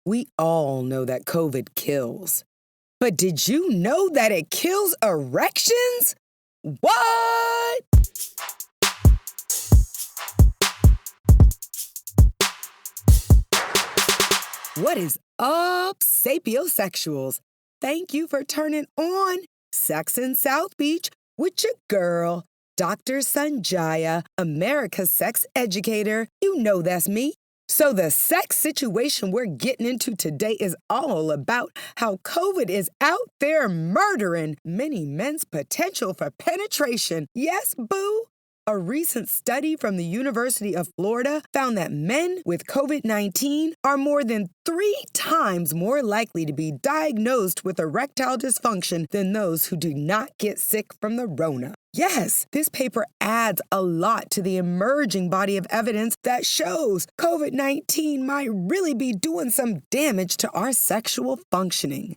We all know that COVID kills. But did you know that it kills erections? What? What is up, sapiosexuals? Thank you for turning on Sex in South Beach with your girl, Dr. Sanjaya, America's sex educator. You know that's me. So the sex situation we're getting into today is all about how COVID is out there murdering many men's potential for penetration. Yes, boo? A recent study from the University of Florida found that men with COVID-19 are more than 3 times more likely to be diagnosed with erectile dysfunction than those who do not get sick from the Rona. Yes, this paper adds a lot to the emerging body of evidence that shows COVID-19 might really be doing some damage to our sexual functioning.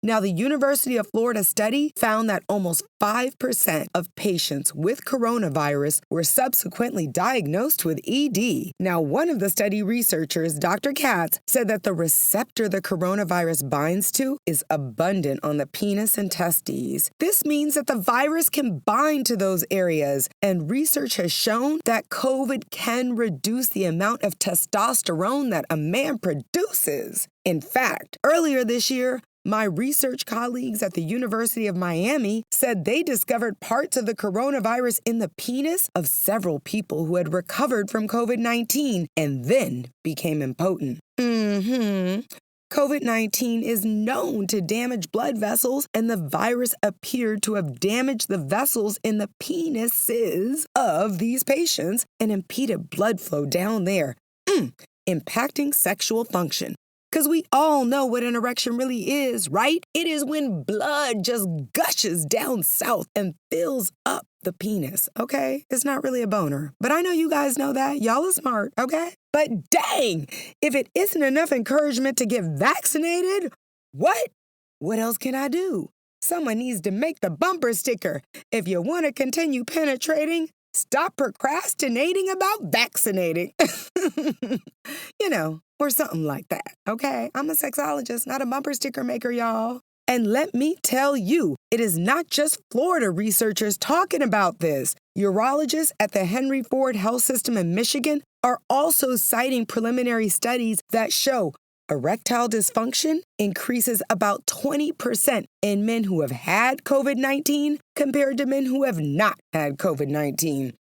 Now, the University of Florida study found that almost 5% of patients with coronavirus were subsequently diagnosed with ED. Now, one of the study researchers, Dr. Katz, said that the receptor the coronavirus binds to is abundant on the penis and testes. This means that the virus can bind to those areas, and research has shown that COVID can reduce the amount of testosterone that a man produces. In fact, earlier this year, my research colleagues at the University of Miami said they discovered parts of the coronavirus in the penis of several people who had recovered from COVID-19 and then became impotent. COVID-19 is known to damage blood vessels, and the virus appeared to have damaged the vessels in the penises of these patients and impeded blood flow down there, impacting sexual function. Because we all know what an erection really is, right? It is when blood just gushes down south and fills up the penis, okay? It's not really a boner. But I know you guys know that. Y'all are smart, okay? But dang, if it isn't enough encouragement to get vaccinated, what? What else can I do? Someone needs to make the bumper sticker. If you want to continue penetrating, stop procrastinating about vaccinating. Or something like that, okay? I'm a sexologist, not a bumper sticker maker, y'all. And let me tell you, it is not just Florida researchers talking about this. Urologists at the Henry Ford Health System in Michigan are also citing preliminary studies that show erectile dysfunction increases about 20% in men who have had COVID-19 compared to men who have not had COVID-19.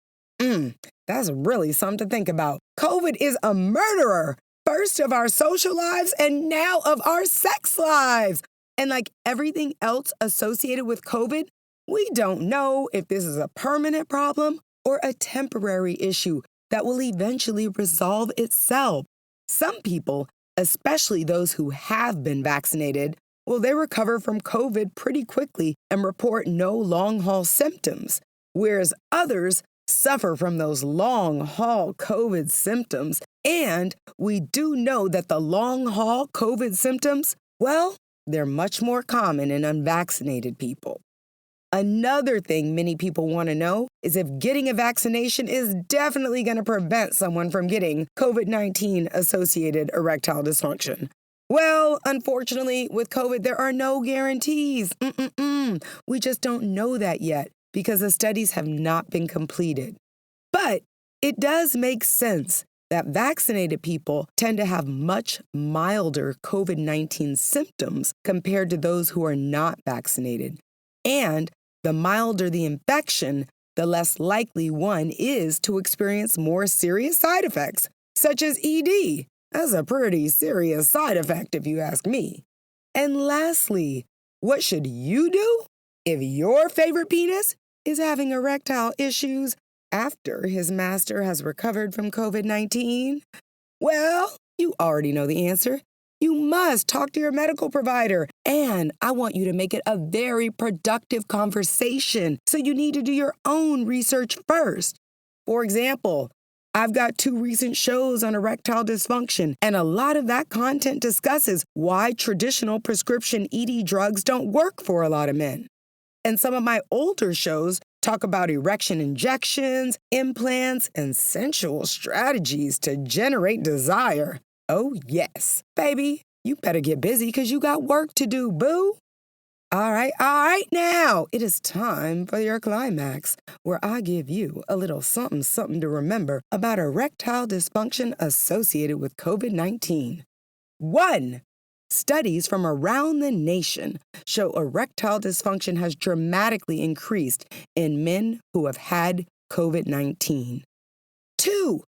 That's really something to think about. COVID is a murderer. First of our social lives and now of our sex lives. And like everything else associated with COVID, we don't know if this is a permanent problem or a temporary issue that will eventually resolve itself. Some people, especially those who have been vaccinated, they recover from COVID pretty quickly and report no long-haul symptoms, whereas others suffer from those long-haul COVID symptoms. And we do know that the long-haul COVID symptoms, they're much more common in unvaccinated people. Another thing many people want to know is if getting a vaccination is definitely going to prevent someone from getting COVID-19 associated erectile dysfunction. Well, unfortunately, with COVID, there are no guarantees. We just don't know that yet because the studies have not been completed. But it does make sense that vaccinated people tend to have much milder COVID-19 symptoms compared to those who are not vaccinated. And the milder the infection, the less likely one is to experience more serious side effects, such as ED. That's a pretty serious side effect if you ask me. And lastly, what should you do if your favorite penis is having erectile issues after his master has recovered from COVID-19? Well, you already know the answer. You must talk to your medical provider, and I want you to make it a very productive conversation, so you need to do your own research first. For example, I've got 2 recent shows on erectile dysfunction, and a lot of that content discusses why traditional prescription ED drugs don't work for a lot of men. And some of my older shows talk about erection injections, implants, and sensual strategies to generate desire. Oh, yes, baby. You better get busy because you got work to do, boo. All right now. It is time for your climax, where I give you a little something to remember about erectile dysfunction associated with COVID-19. 1. Studies from around the nation show erectile dysfunction has dramatically increased in men who have had COVID-19. 2.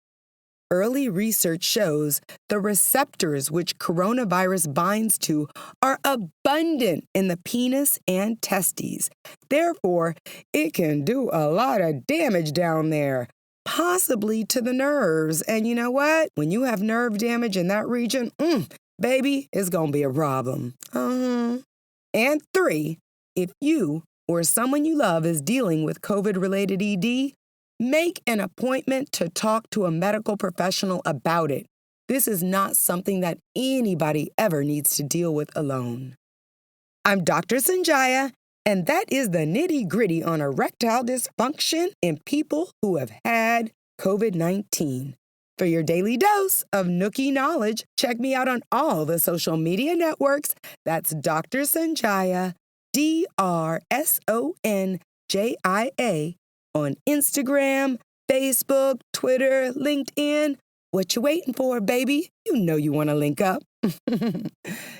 Early research shows the receptors which coronavirus binds to are abundant in the penis and testes. Therefore, it can do a lot of damage down there, possibly to the nerves. And you know what? When you have nerve damage in that region, baby, it's going to be a problem. And 3, if you or someone you love is dealing with COVID-related ED, make an appointment to talk to a medical professional about it. This is not something that anybody ever needs to deal with alone. I'm Dr. Sanjaya, and that is the nitty-gritty on erectile dysfunction in people who have had COVID-19. For your daily dose of Nookie knowledge, check me out on all the social media networks. That's Dr. Sanjaya, DRSONJIA, on Instagram, Facebook, Twitter, LinkedIn. What you waiting for, baby? You know you want to link up.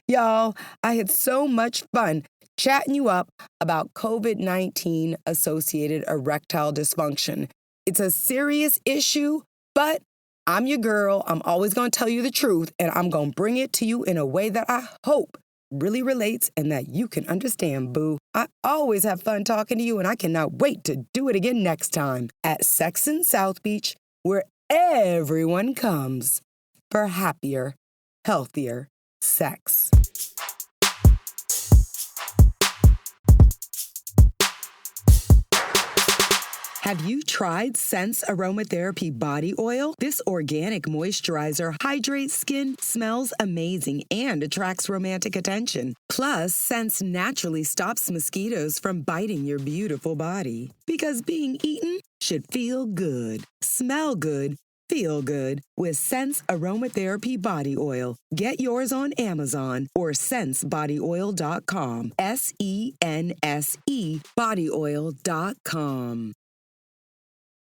Y'all, I had so much fun chatting you up about COVID-19 associated erectile dysfunction. It's a serious issue, but I'm your girl. I'm always going to tell you the truth, and I'm going to bring it to you in a way that I hope really relates and that you can understand, boo. I always have fun talking to you, and I cannot wait to do it again next time at Sex in South Beach, where everyone comes for happier, healthier sex. Have you tried Sense Aromatherapy Body Oil? This organic moisturizer hydrates skin, smells amazing, and attracts romantic attention. Plus, Sense naturally stops mosquitoes from biting your beautiful body. Because being eaten should feel good, smell good, feel good with Sense Aromatherapy Body Oil. Get yours on Amazon or sensebodyoil.com. SENSE bodyoil.com.